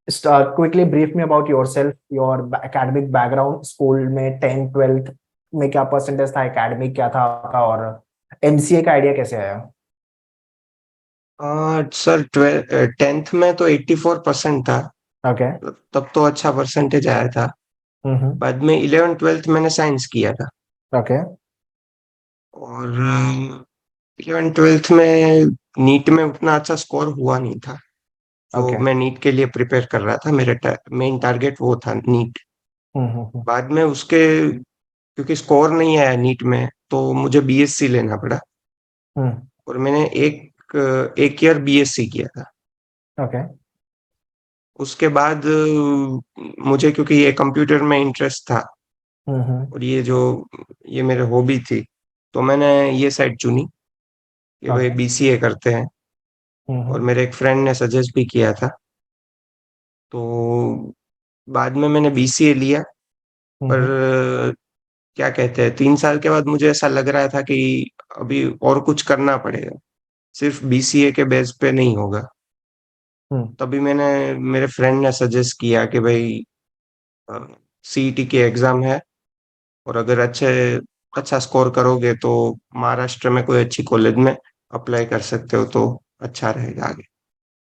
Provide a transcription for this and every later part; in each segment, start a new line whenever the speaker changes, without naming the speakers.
Quickly brief me about yourself, your academic background, school में 10th 12th में क्या percentage था, एकेडमिक क्या था आपका, और एमसीए का आइडिया कैसे आया?
सर 10th में तो 84% था।
ओके।
तब तो अच्छा परसेंटेज आया था।
हम्म।
बाद में 11 12th मैंने साइंस किया था।
ओके।
और 11 12th में नीट में उतना अच्छा स्कोर हुआ नहीं था। जो
ओके।
मैं नीट के लिए प्रिपेयर कर रहा था, मेरा मेन टारगेट वो था नीट।
हम्म।
बाद में उसके क्योंकि स्कोर नहीं आया नीट में, तो मुझे बीएससी लेना पड़ा।
हम्म।
और मैंने एक ईयर बीएससी किया था।
ओके।
उसके बाद मुझे क्योंकि ये कंप्यूटर में इंटरेस्ट था,
हम्म।
और ये मेरे हॉबी थी, तो मैंने ये साइड चुनी कि भाई
ओके।
बीसीए करते हैं। और
हम्म।
मेरे एक फ्रेंड ने सजेस्ट भी किया था, तो बाद में मैंने बीसीए लिया। पर
हम्म।
क्या कहते हैं, 3 साल के बाद मुझे ऐसा लग रहा था कि अभी और कुछ करना पड़ेगा, सिर्फ बीसीए के बेस पे नहीं होगा।
हम्म।
तभी मेरे फ्रेंड ने सजेस्ट किया कि भाई सीईटी की एग्जाम है, और अगर अच्छा स्कोर करोगे तो महाराष्ट्र में कोई अच्छी कॉलेज में अप्लाई कर सकते हो, तो अच्छा रहेगा आगे।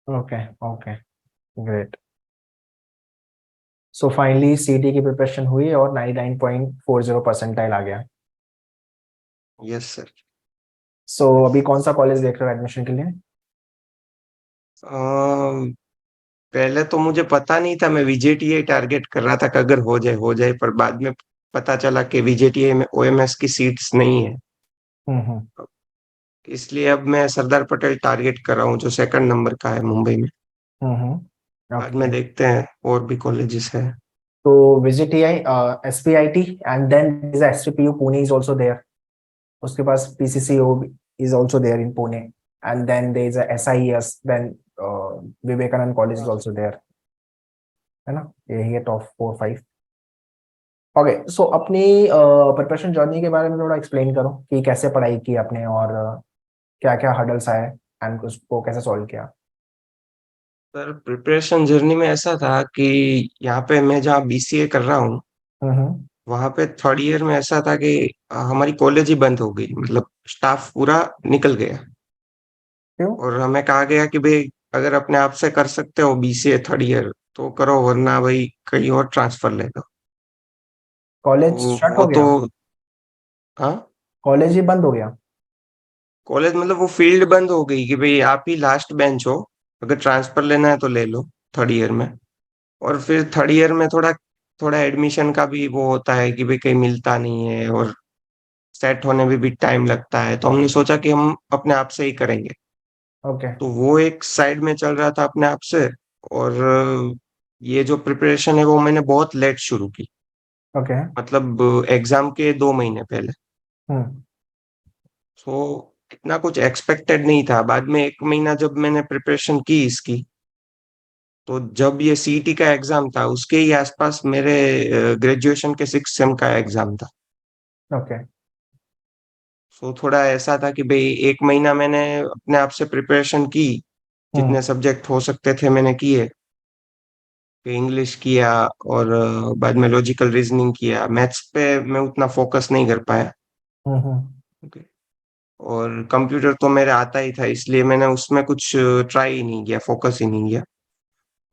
Okay. Okay. Great. So finally सीटी की प्रिपरेशन हुई और 99.40 परसेंटाइल आ गया।
Yes sir.
सो अभी कौन सा कॉलेज देख रहे हो एडमिशन के लिए?
पहले तो मुझे पता नहीं था, मैं वीजेटीए टारगेट कर रहा था कि अगर हो जाए, पर बाद में पता चला कि वीजेटीए में ओएमएस की सीट्स नहीं है।
हम्म।
इसलिए अब मैं सरदार पटेल टारगेट कर रहा हूँ, जो सेकंड नंबर का है मुंबई में। बाद में
ओके।
देखते हैं, और भी कॉलेजेस है।
तो VIIT, SPIT, and then is SPU Pune is also there. उसके पास PCCO is also there in Pune, and then there is SIS, then Vivekananda college is
हाँ
आल्सो देयर। है ना? यही है टॉप 4 5। ओके, सो अपनी प्रिपरेशन जर्नी के बारे में थोड़ा एक्सप्लेन करो कि कैसे पढ़ाई की आपने, और क्या क्या हर्डल्स आए एंड उसको कैसे सॉल्व किया।
सर, प्रिपरेशन जर्नी में ऐसा था कि यहाँ पे मैं जहाँ बीसीए कर रहा हूँ,
हम्म।
वहाँ पे थर्ड ईयर में ऐसा था कि हमारी कॉलेज ही बंद हो गई, मतलब स्टाफ पूरा निकल गया।
क्यों?
और हमें कहा गया कि भाई अगर अपने आप से कर सकते हो बीसीए थर्ड ईयर तो करो, वरना भाई कहीं और ट्रांसफर ले लो।
कॉलेज
तो
शट
वो
हो
तो,
गया?
हाँ,
कॉलेज ही बंद हो गया?
कॉलेज मतलब वो फील्ड बंद हो गई कि भाई आप ही लास्ट बेंच हो, अगर ट्रांसफर लेना है तो ले लो थर्ड ईयर में। और फिर थर्ड ईयर में थोड़ा थोड़ा एडमिशन का भी वो होता है कि भाई कहीं मिलता नहीं है, और सेट होने में भी टाइम लगता है, तो हमने सोचा कि हम अपने आप से ही करेंगे।
ओके।
तो वो एक साइड में चल रहा था अपने आप से। और ये जो प्रिपरेशन है वो मैंने बहुत लेट शुरू की,
ओके।
मतलब एग्जाम के 2 महीने पहले।
हम्म।
सो इतना कुछ एक्सपेक्टेड नहीं था। बाद में 1 महीना जब मैंने प्रिपरेशन की इसकी, तो जब ये सीईटी का एग्जाम था उसके ही आसपास मेरे ग्रेजुएशन के 6 सेम का एग्जाम था।
ओके।
सो थोड़ा ऐसा था कि भाई 1 महीना मैंने अपने आप से प्रिपरेशन की,
हम्म।
जितने सब्जेक्ट हो सकते थे मैंने किए। इंग्लिश किया, और बाद में लॉजिकल रीजनिंग किया। मैथ्स पे मैं उतना फोकस नहीं कर पाया।
हम्म।
ओके। और कंप्यूटर तो मेरे आता ही था, इसलिए मैंने उसमें कुछ ट्राई ही नहीं किया, फोकस ही नहीं किया।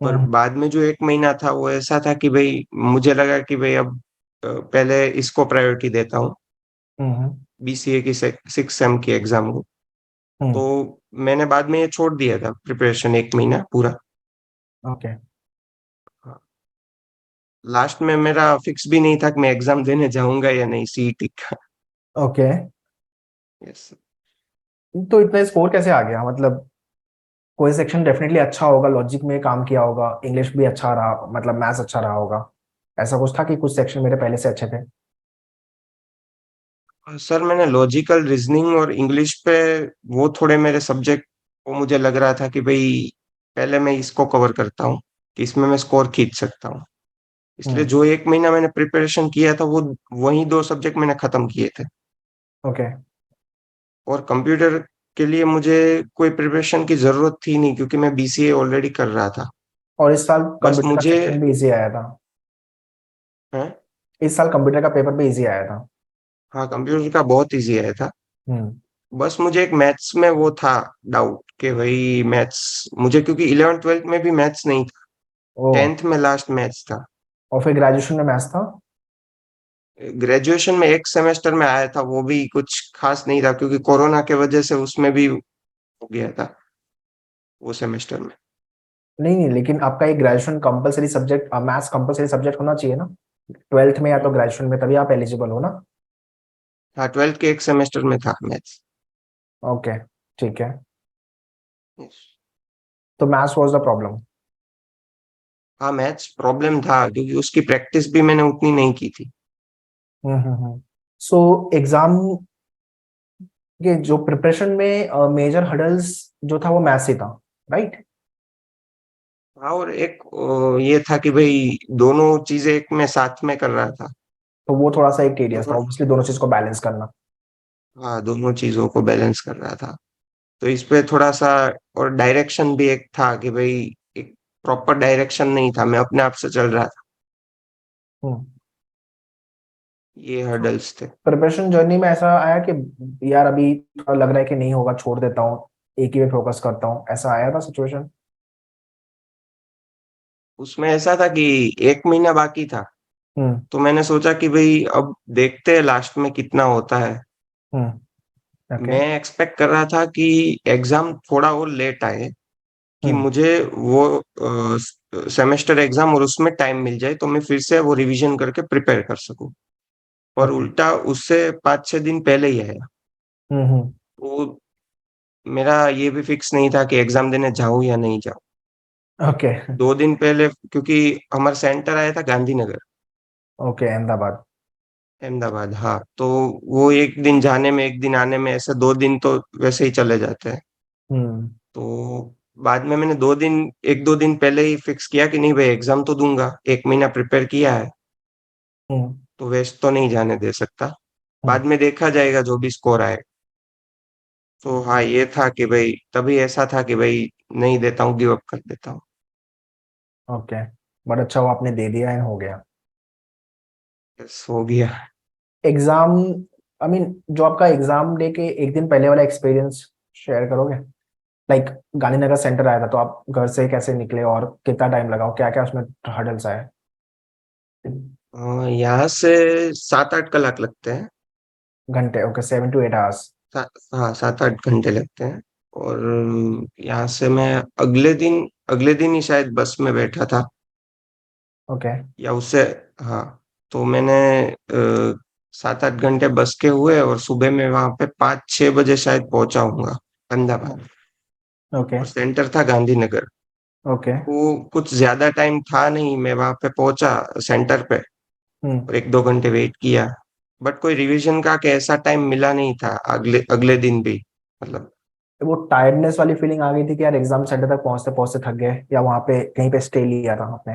पर
हम्म।
बाद में जो 1 महीना था वो ऐसा था कि भाई मुझे लगा कि भाई अब पहले इसको प्रायोरिटी देता हूँ,
हम्म।
बीसीए की 6 सेम की एग्जाम को। तो
हम्म।
मैंने बाद में ये छोड़ दिया था प्रिपरेशन 1 महीना पूरा।
ओके।
लास्ट में मेरा फिक्स भी नहीं था कि मैं एग्जाम देने जाऊंगा या नहीं, सीईटी का।
ओके।
यस।
तो इतना स्कोर कैसे आ गया? मतलब कोई सेक्शन डेफिनेटली अच्छा होगा, लॉजिक में काम किया होगा, इंग्लिश भी अच्छा रहा, मतलब मैथ्स अच्छा रहा होगा। ऐसा कुछ था कि कुछ सेक्शन मेरे पहले से अच्छे थे?
सर, मैंने लॉजिकल रीजनिंग और इंग्लिश पे, वो थोड़े मेरे सब्जेक्ट, वो मुझे लग रहा था कि भाई पहले मैं इसको कवर करता हूँ, कि इसमें मैं स्कोर खींच सकता हूँ। इसलिए
हम्म।
जो 1 महीना मैंने प्रिपरेशन किया था वो वही 2 सब्जेक्ट मैंने खत्म किए थे।
ओके।
और कंप्यूटर के लिए मुझे कोई प्रिपरेशन की जरूरत थी नहीं, क्योंकि मैं बीसीए ऑलरेडी कर रहा था।
और इस साल
बस
कंप्यूटर का
मुझे
सेक्शन भी इजी आया था।
है।
इस साल कंप्यूटर का पेपर भी इजी आया था।
हाँ, कंप्यूटर का बहुत इजी आया था।
हम्म।
बस मुझे एक मैथ्स में वो था डाउट कि भाई मैथ्स मुझे, क्योंकि 11th 12th में भी मैथ्स नहीं था,
ओ।
10th में लास्ट मैथ्स था।
और फिर ग्रेजुएशन में मैथ्स था।
ग्रेजुएशन में एक सेमेस्टर में आया था, वो भी कुछ खास नहीं था क्योंकि कोरोना के वजह से उसमें भी हो गया था वो सेमेस्टर में।
नहीं नहीं, लेकिन आपका एक graduation compulsory subject, maths compulsory subject होना चाहिए ना, ट्वेल्थ में या तो
हम्म।
ग्रेजुएशन में, तभी आप एलिजिबल हो ना।
हाँ, 12th के एक सेमेस्टर में था मैथ्स।
ओके, ठीक है। तो मैथ्स वाज द प्रॉब्लम।
हाँ, मैथ्स प्रॉब्लम था क्योंकि उसकी प्रैक्टिस भी मैंने उतनी नहीं की थी।
सो एग्जाम के जो प्रिपरेशन में मेजर हडल्स जो था वो मैथ्स ही था, राइट।
हाँ, और एक ये था कि भाई दोनों चीजें एक में साथ में कर रहा था।
तो वो थोड़ा सा एक
वो
टेडियस था
थोड़ा,
ऑब्वियसली, दोनों चीज को बैलेंस करना।
हाँ, दोनों चीजों को बैलेंस कर रहा था। तो इस पे थोड़ा सा, और डायरेक्शन भी एक था कि भाई एक प्रॉपर डायरेक्शन नहीं था, मैं अपने आप से चल रहा था।
हम्म।
ये हर्डल्स थे।
प्रिपरेशन जर्नी में ऐसा आया कि यार अभी थोड़ा लग रहा है कि नहीं होगा, छोड़ देता हूँ, एक ही पे फोकस करता हूँ, ऐसा आया था सिचुएशन।
उसमें ऐसा था कि एक महीना बाकी था,
हम्म।
तो मैंने सोचा कि भाई अब देखते हैं लास्ट में कितना होता है।
हम्म। ओके।
मैं एक्सपेक्ट कर रहा था कि एग्जाम थोड़ा और लेट आए, कि
हम्म।
मुझे वो सेमेस्टर एग्जाम और उसमें टाइम मिल जाए तो मैं फिर से वो रिवीजन करके प्रिपेयर कर सकूं। पर
ओके।
उल्टा उससे 5 6 दिन पहले ही आया।
हम्म।
तो मेरा ये भी फिक्स नहीं था कि एग्जाम देने जाऊं या नहीं जाऊं।
ओके।
2 दिन पहले, क्योंकि हमारा सेंटर आया था गांधीनगर,
ओके, अहमदाबाद।
अहमदाबाद। हाँ, तो वो एक दिन जाने में एक दिन आने में, ऐसे 2 दिन तो वैसे ही चले जाते हैं।
हम्म।
तो बाद में मैंने 2 दिन, 1 2 दिन पहले ही फिक्स किया कि नहीं भाई एग्जाम तो दूंगा, 1 महीना प्रिपेयर किया है
हम्म।
तो वेस्ट तो नहीं जाने दे सकता।
हम्म।
बाद में देखा जाएगा जो भी स्कोर आए। तो हाँ, ये था कि भाई तभी ऐसा था कि भाई नहीं देता हूँ, गिव अप कर देता हूँ।
ओके, बट अच्छा वो आपने दे दिया एंड हो गया।
बस हो गया।
एग्जाम, आई मीन जो आपका एग्जाम डे के एक दिन पहले वाला एक्सपीरियंस शेयर करोगे। लाइक गांधीनगर सेंटर आया था तो आप घर से कैसे निकले और कितना टाइम लगा और क्या क्या उसमें हर्डल्स आए।
यहाँ से 7 8 कलाक लगते हैं।
घंटे, ओके, 7 to 8 आवर्स।
हाँ, 7 8 घंटे लगते हैं। और यहाँ से मैं अगले दिन ही शायद बस में बैठा था,
ओके।
या उससे, हाँ। तो मैंने 7 8 घंटे बस के हुए और सुबह में वहां पे 5 6 बजे शायद पहुंचा हूँगा अहमदाबाद।
ओके।
और सेंटर था गांधीनगर।
ओके।
वो कुछ ज्यादा टाइम था नहीं, मैं वहां पे पहुंचा सेंटर पे
हम्म।
और 1 2 घंटे वेट किया। बट कोई रिवीजन का ऐसा टाइम मिला नहीं था अगले अगले दिन भी, मतलब।
वो टायर्डनेस वाली फीलिंग आ गई थी कि यार एग्जाम सेंटर तक पहुंचते पहुंचते थक गए, या वहां पे कहीं पे स्टे लिया था आपने।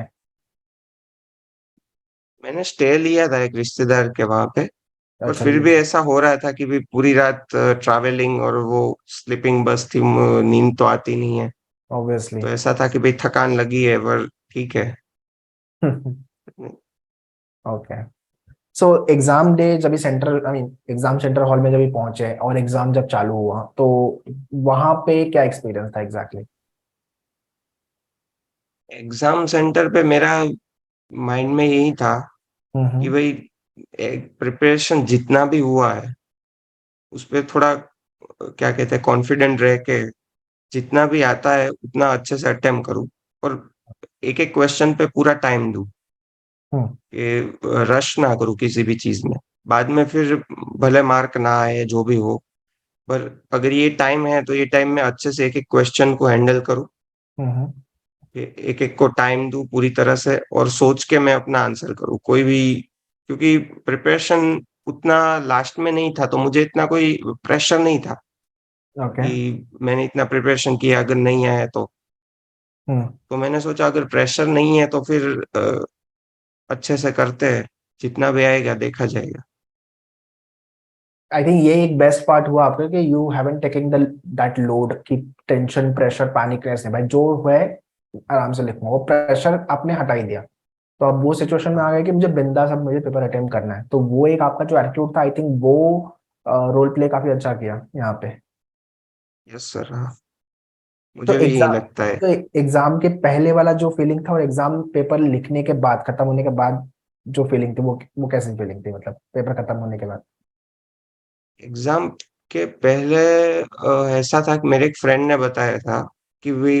मैंने स्टे लिया था एक रिश्तेदार के वहां पे। पर
अच्छा
फिर
ये।
भी ऐसा हो रहा था कि भी पूरी रात ट्रैवलिंग और वो स्लीपिंग बस थी, नींद तो आती नहीं है।
ऑब्वियसली।
तो ऐसा था कि भाई थकान लगी है, पर ठीक है।
ओके। सो एग्जाम डे जब भी central, I mean exam centre hall में जब भी पहुंचे और एग्जाम जब चालू हुआ तो वहां पे क्या एक्सपीरियंस था एग्जैक्टली।
एग्जाम सेंटर पे मेरा माइंड में यही था कि
हम्म।
भाई प्रिपरेशन जितना भी हुआ है उस पे थोड़ा क्या कहते हैं कॉन्फिडेंट रह के, जितना भी आता है उतना अच्छे से अटेम्प्ट करूँ, और एक एक क्वेश्चन पे पूरा टाइम दूं,
हम्म।
कि रश ना करूँ किसी भी चीज में। बाद में फिर भले मार्क ना आए जो भी हो, पर अगर ये टाइम है तो ये टाइम में अच्छे से एक एक क्वेश्चन को हैंडल करूँ,
हम्म।
एक एक को टाइम दूं पूरी तरह से और सोच के मैं अपना आंसर करूँ कोई भी। क्योंकि प्रिपरेशन उतना लास्ट में नहीं था तो मुझे इतना कोई प्रेशर नहीं था
ओके।
कि मैंने इतना प्रिपरेशन किया, अगर नहीं आया
हम्म।
तो मैंने सोचा अगर प्रेशर नहीं है तो फिर अच्छे से करते हैं, जितना भी आएगा देखा जाएगा।
आई थिंक ये एक बेस्ट पार्ट हुआ आपका कि you haven't taking the that load की टेंशन प्रेशर पैनिक नहीं भाई, जो है आराम से लिखूंगा, वो प्रेशर आपने हटा ही दिया। तो अब वो सिचुएशन में आ गया कि मुझे बिंदास अब मुझे पेपर अटेम्प्ट करना है, तो वो एक आपका जो एटीट्यूड था, आई थिंक वो रोल प्ले काफी अच्छा किया यहाँ पे।
यस सर, हाँ,
तो
मुझे भी यही
एग्जाम
लगता है।
तो एग्जाम के पहले वाला जो फीलिंग था और एग्जाम पेपर लिखने के बाद, खत्म होने के बाद जो फीलिंग थी, वो कैसी फीलिंग थी, मतलब पेपर खत्म होने के बाद?
एग्जाम के पहले ऐसा था कि मेरे एक फ्रेंड ने बताया था कि वे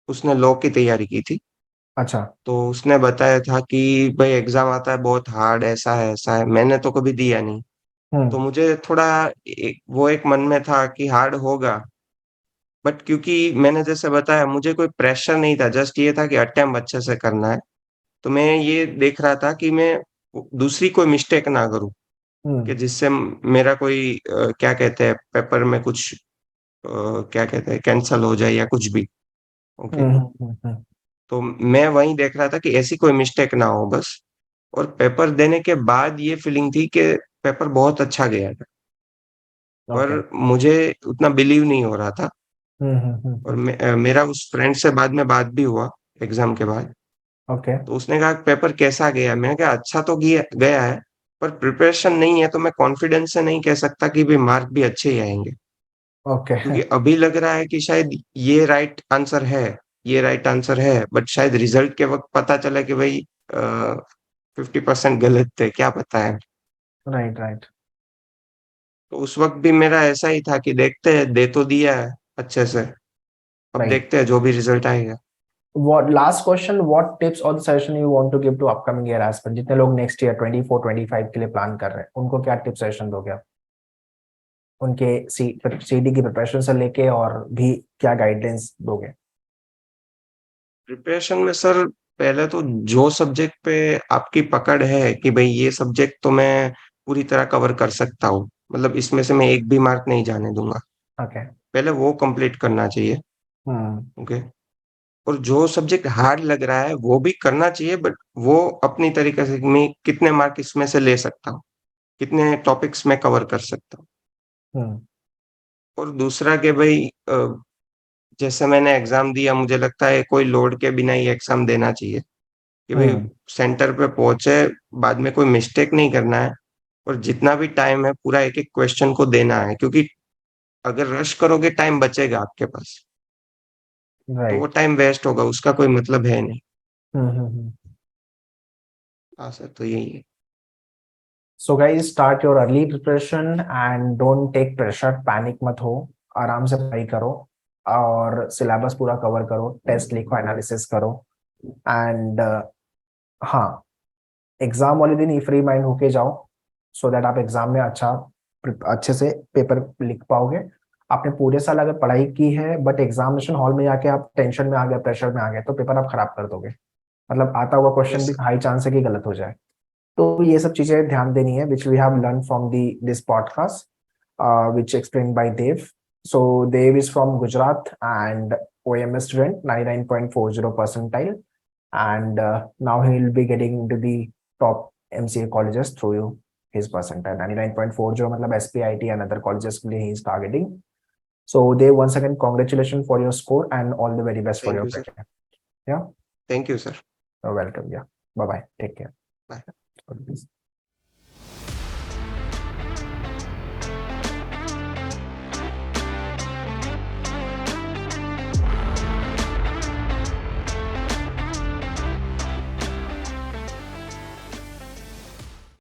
उसने लॉ की तैयारी की थी।
अच्छा।
तो उसने बताया था कि भाई एग्जाम आता है बहुत हार्ड, ऐसा है, मैंने तो कभी दिया नहीं। तो
हम्म।
मुझे थोड़ा वो एक मन में था कि हार्ड होगा। बट क्योंकि मैंने जैसे बताया, मुझे कोई प्रेशर नहीं था, जस्ट ये था कि अटेम्प्ट अच्छे से करना है। तो मैं ये देख रहा था कि मैं दूसरी कोई मिस्टेक ना करूं, कि
हम्म।
जिससे मेरा कोई क्या कहते हैं, पेपर में कुछ क्या कहते हैं, कैंसल हो जाए या कुछ भी। ओके।
हम्म। हम्म।
तो मैं वही देख रहा था कि ऐसी कोई मिस्टेक ना हो बस। और पेपर देने के बाद ये फीलिंग थी कि पेपर बहुत अच्छा गया था। पर
ओके।
मुझे उतना बिलीव नहीं हो रहा था। और
हम्म।
मेरा उस फ्रेंड से बाद में बात भी हुआ एग्जाम के बाद।
ओके।
तो उसने कहा पेपर कैसा गया, मैंने कहा अच्छा तो गया गया है, पर प्रिपरेशन नहीं है, तो मैं कॉन्फिडेंस से नहीं कह सकता कि भी मार्क भी अच्छे ही आएंगे।
ओके।
क्योंकि अभी लग रहा है कि शायद ये राइट आंसर है, ये राइट आंसर है, बट शायद रिजल्ट के वक्त पता चला कि भाई 50% गलत थे, क्या पता है।
राइट, राइट,
तो उस वक्त भी मेरा ऐसा ही था कि देखते हैं, दे तो दिया है अच्छे से, अब
राइट।
देखते हैं जो भी रिजल्ट आएगा।
What last question, what tips or suggestion you want to give to upcoming year aspirant, जितने लोग नेक्स्ट ईयर 24 25 के लिए प्लान कर रहे हैं, उनको क्या टिप सजेशन दोगे आप? उनके सीडी की प्रिपरेशन से लेके और भी क्या गाइडलाइंस दोगे?
प्रिपरेशन में सर, पहले तो जो सब्जेक्ट पे आपकी पकड़ है कि भाई ये सब्जेक्ट तो मैं पूरी तरह कवर कर सकता हूँ, मतलब इसमें से मैं एक भी मार्क नहीं जाने दूंगा,
ओके।
पहले वो कंप्लीट करना चाहिए।
हम्म।
ओके। और जो सब्जेक्ट हार्ड लग रहा है वो भी करना चाहिए, बट वो अपनी तरीके से, मैं कितने मार्क इसमें से ले सकता हूँ, कितने टॉपिक्स में कवर कर सकता हूँ।
हम्म।
और दूसरा कि भाई जैसे मैंने एग्जाम दिया, मुझे लगता है कोई लोड के बिना ही एग्जाम देना चाहिए, कि भाई
हम्म।
सेंटर पे पहुंचे, बाद में कोई मिस्टेक नहीं करना है। और जितना भी टाइम है पूरा एक एक क्वेश्चन को देना है, क्योंकि अगर रश करोगे टाइम बचेगा आपके पास, तो वो
राइट।
टाइम वेस्ट होगा, उसका कोई मतलब है नहीं।
हम्म।
हाँ सर, तो यही है।
So guys, start your early preparation and don't take pressure, panic मत हो, आराम से पढ़ाई करो और सिलेबस पूरा कवर करो, टेस्ट लिखो, एनालिसिस करो एंड हाँ, एग्जाम वाले दिन ही फ्री माइंड होके जाओ, सो दैट आप एग्जाम में अच्छे से पेपर लिख पाओगे। आपने पूरे साल अगर पढ़ाई की है बट एग्जामिनेशन हॉल में जाके आप टेंशन में आ गए, प्रेशर में आ गए, तो पेपर आप खराब कर दोगे। मतलब आता हुआ क्वेश्चन
यस
भी
सर।
हाई चांस है कि गलत हो जाए। तो ये सब चीजें ध्यान देनी है, which we have learn from the this podcast, which explain by Dev. So Dev is from Gujarat and OMS student, 99.40 percentile, and now he will be getting into the top MCA colleges through his percentile 99.40, मतलब SPIT and other colleges के लिए he is targeting. So they once again congratulations for your score and all the very best for
thank
your
you sir.
career. Yeah,
thank you sir.
you're welcome. Yeah, bye bye. Take care.
Bye.
God bless.